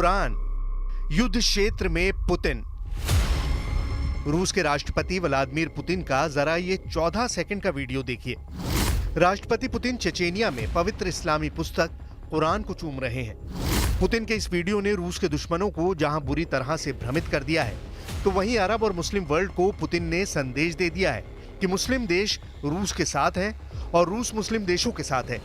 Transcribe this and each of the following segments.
कुरान, युद्ध क्षेत्र में पुतिन। रूस के राष्ट्रपति व्लादिमीर पुतिन का जरा ये 14 सेकंड का वीडियो देखिए। राष्ट्रपति पुतिन चेचेनिया में पवित्र इस्लामी पुस्तक कुरान को चूम रहे हैं। पुतिन के इस वीडियो ने रूस के दुश्मनों को जहां बुरी तरह से भ्रमित कर दिया है, तो वहीं अरब और मुस्लिम वर्ल्ड को पुतिन ने संदेश दे दिया है कि मुस्लिम देश रूस के साथ हैं और रूस मुस्लिम देशों के साथ है।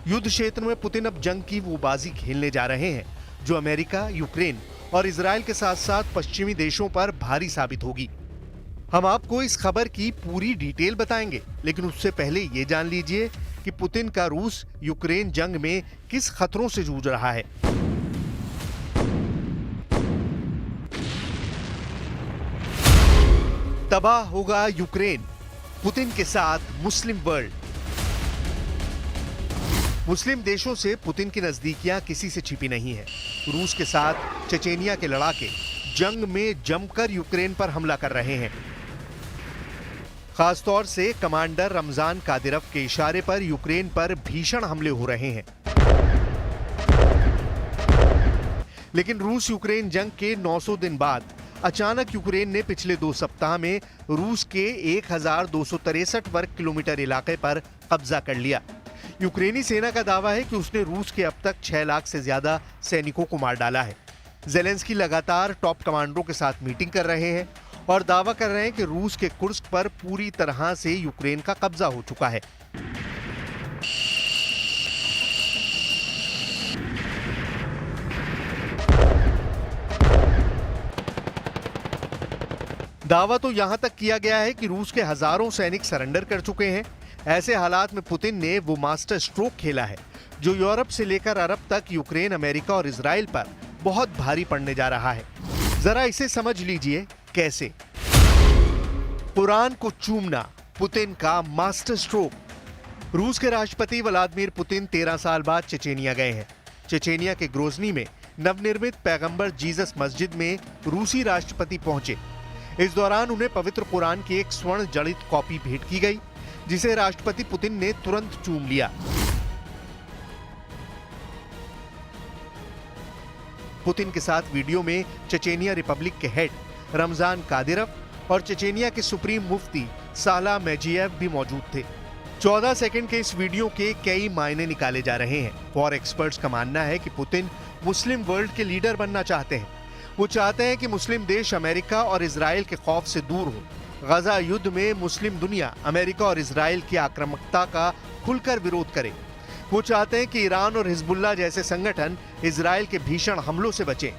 युद्ध क्षेत्र में पुतिन अब जंग की वो बाजी खेलने जा रहे हैं जो अमेरिका, यूक्रेन और इजराइल के साथ साथ पश्चिमी देशों पर भारी साबित होगी। हम आपको इस खबर की पूरी डिटेल बताएंगे, लेकिन उससे पहले ये जान लीजिए कि पुतिन का रूस यूक्रेन जंग में किस खतरों से जूझ रहा है। तबाह होगा यूक्रेन, पुतिन के साथ मुस्लिम वर्ल्ड। मुस्लिम देशों से पुतिन की नजदीकियां किसी से छिपी नहीं है। रूस के साथ चेचेनिया के लड़ाके जंग में जमकर यूक्रेन पर हमला कर रहे हैं। खासतौर से कमांडर रमजान कादिरव के इशारे पर यूक्रेन पर भीषण हमले हो रहे हैं। लेकिन रूस यूक्रेन जंग के 900 दिन बाद अचानक यूक्रेन ने पिछले 2 सप्ताह में रूस के 1263 वर्ग किलोमीटर इलाके पर कब्जा कर लिया। यूक्रेनी सेना का दावा है कि उसने रूस के अब तक 6 लाख से ज्यादा सैनिकों को मार डाला है। ज़ेलेंस्की लगातार टॉप कमांडरों के साथ मीटिंग कर रहे हैं और दावा कर रहे हैं कि रूस के कुर्स्क पर पूरी तरह से यूक्रेन का कब्जा हो चुका है। दावा तो यहां तक किया गया है कि रूस के हजारों सैनिक सरेंडर कर चुके हैं। ऐसे हालात में पुतिन ने वो मास्टर स्ट्रोक खेला है जो यूरोप से लेकर अरब तक यूक्रेन, अमेरिका और इजराइल पर बहुत भारी पड़ने जा रहा है। जरा इसे समझ लीजिए कैसे। कुरान को चूमना, पुतिन का मास्टर स्ट्रोक। रूस के राष्ट्रपति व्लादिमीर पुतिन 13 साल बाद चेचेनिया गए हैं। चेचेनिया के ग्रोजनी में नवनिर्मित पैगंबर जीसस मस्जिद में रूसी राष्ट्रपति पहुंचे। इस दौरान उन्हें पवित्र कुरान की एक स्वर्ण जड़ित कॉपी भेंट की गई, जिसे राष्ट्रपति पुतिन ने तुरंत चूम लिया। पुतिन के साथ वीडियो में चेचेनिया रिपब्लिक के हेड रमजान कादिरव और चेचेनिया के सुप्रीम मुफ्ती साला मेजियेव भी मौजूद थे। 14 सेकंड के इस वीडियो के कई मायने निकाले जा रहे हैं। वॉर एक्सपर्ट्स का मानना है कि पुतिन मुस्लिम वर्ल्ड के लीडर बनना चाहते हैं। वो चाहते हैं कि मुस्लिम देश अमेरिका और इजराइल के खौफ से दूर हो। गजा युद्ध में मुस्लिम दुनिया अमेरिका और इजराइल की आक्रामकता का खुलकर विरोध करे। वो चाहते हैं कि ईरान और हिजबुल्लाह जैसे संगठन इजराइल के भीषण हमलों से बचें।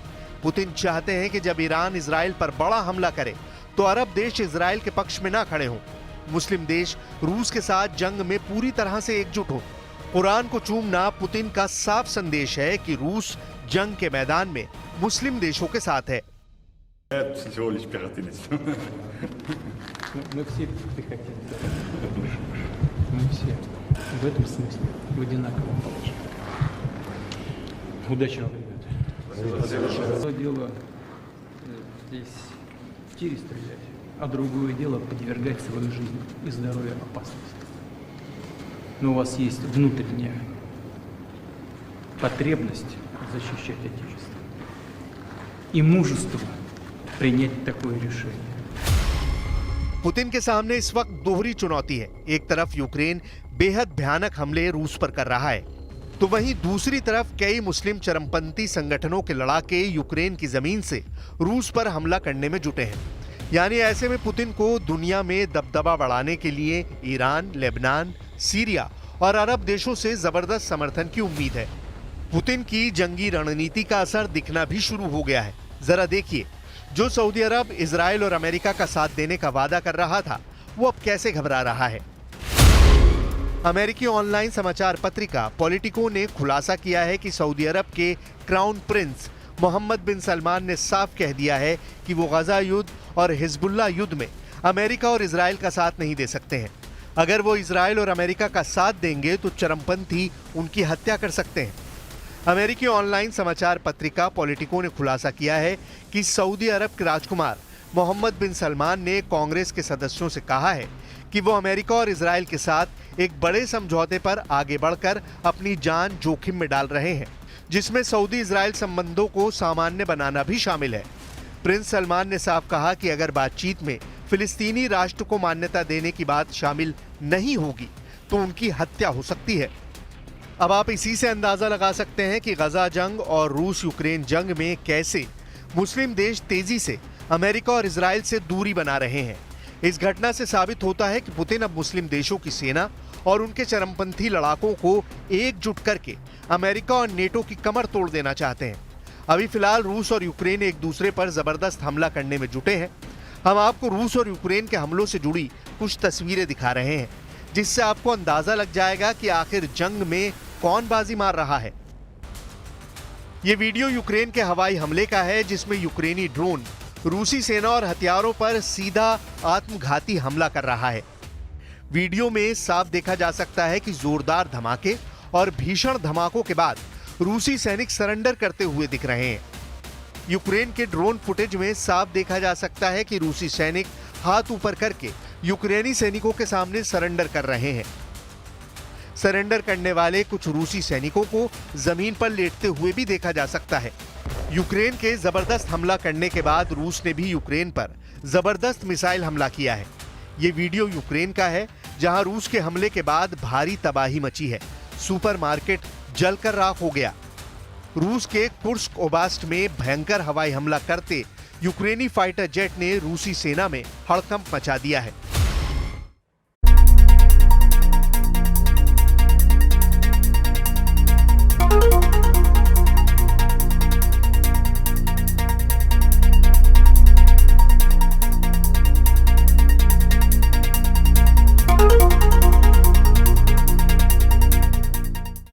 पुतिन चाहते हैं कि जब ईरान इजराइल पर बड़ा हमला करे तो अरब देश इजराइल के पक्ष में ना खड़े हों। मुस्लिम देश रूस के साथ जंग में पूरी तरह से एकजुट हो। कुरान को चूमना पुतिन का साफ संदेश है कि रूस जंग के मैदान में मुस्लिम देशों के साथ है। В этом смысле в одинаковом положении. Удачного, ребята. Одно дело здесь в тире стрелять, а другое дело подвергать свою жизнь и здоровье опасности. Но у вас есть внутренняя потребность защищать Отечество и мужество принять такое решение. पुतिन के सामने इस वक्त दोहरी चुनौती है। एक तरफ यूक्रेन बेहद भयानक हमले रूस पर कर रहा है, तो वहीं दूसरी तरफ कई मुस्लिम चरमपंथी संगठनों के लड़ाके यूक्रेन की जमीन से रूस पर हमला करने में जुटे हैं। यानी ऐसे में पुतिन को दुनिया में दबदबा बढ़ाने के लिए ईरान, लेबनान, सीरिया और अरब देशों से जबरदस्त समर्थन की उम्मीद है। पुतिन की जंगी रणनीति का असर दिखना भी शुरू हो गया है। जरा देखिए, जो सऊदी अरब, इजराइल और अमेरिका का साथ देने का वादा कर रहा था, वो अब कैसे घबरा रहा है। अमेरिकी ऑनलाइन समाचार पत्रिका पॉलिटिको ने खुलासा किया है कि सऊदी अरब के क्राउन प्रिंस मोहम्मद बिन सलमान ने साफ कह दिया है कि वो गजा युद्ध और हिजबुल्लाह युद्ध में अमेरिका और इजराइल का साथ नहीं दे सकते हैं। अगर वो इजराइल और अमेरिका का साथ देंगे तो चरमपंथी उनकी हत्या कर सकते हैं। अमेरिकी ऑनलाइन समाचार पत्रिका पॉलिटिको ने खुलासा किया है कि सऊदी अरब के राजकुमार मोहम्मद बिन सलमान ने कांग्रेस के सदस्यों से कहा है कि वो अमेरिका और इजराइल के साथ एक बड़े समझौते पर आगे बढ़कर अपनी जान जोखिम में डाल रहे हैं। जिसमें सऊदी इजराइल संबंधों को सामान्य बनाना भी शामिल है। प्रिंस सलमान ने साफ कहा कि अगर बातचीत में फिलिस्तीनी राष्ट्र को मान्यता देने की बात शामिल नहीं होगी तो उनकी हत्या हो सकती है। अब आप इसी से अंदाजा लगा सकते हैं कि गजा जंग और रूस यूक्रेन जंग में कैसे मुस्लिम देश तेजी से अमेरिका और इजराइल से दूरी बना रहे हैं। इस घटना से साबित होता है कि पुतिन अब मुस्लिम देशों की सेना और उनके चरमपंथी लड़ाकों को एकजुट करके अमेरिका और नेटो की कमर तोड़ देना चाहते हैं। अभी फिलहाल रूस और यूक्रेन एक दूसरे पर जबरदस्त हमला करने में जुटे हैं। हम आपको रूस और यूक्रेन के हमलों से जुड़ी कुछ तस्वीरें दिखा रहे हैं, जिससे आपको अंदाजा लग जाएगा कि आखिर जंग में कौन बाजी मार रहा है। यह वीडियो यूक्रेन के हवाई हमले का है, जिसमें यूक्रेनी ड्रोन रूसी सेना और हथियारों पर सीधा आत्मघाती हमला कर रहा है। वीडियो में साफ देखा जा सकता है कि जोरदार धमाके और भीषण धमाकों के बाद रूसी सैनिक सरेंडर करते हुए दिख रहे हैं। यूक्रेन के ड्रोन फुटेज में साफ देखा जा सकता है कि रूसी सैनिक हाथ ऊपर करके यूक्रेनी सैनिकों के सामने सरेंडर कर रहे हैं। सरेंडर करने वाले कुछ रूसी सैनिकों को जमीन पर लेटते हुए भी देखा जा सकता है। यूक्रेन के जबरदस्त हमला करने के बाद रूस ने भी यूक्रेन पर जबरदस्त मिसाइल हमला किया है। ये वीडियो यूक्रेन का है, जहां रूस के हमले के बाद भारी तबाही मची है। सुपरमार्केट जलकर राख हो गया। रूस के कुर्स्क ओब्लास्ट में भयंकर हवाई हमला करते यूक्रेनी फाइटर जेट ने रूसी सेना में हड़कंप मचा दिया है।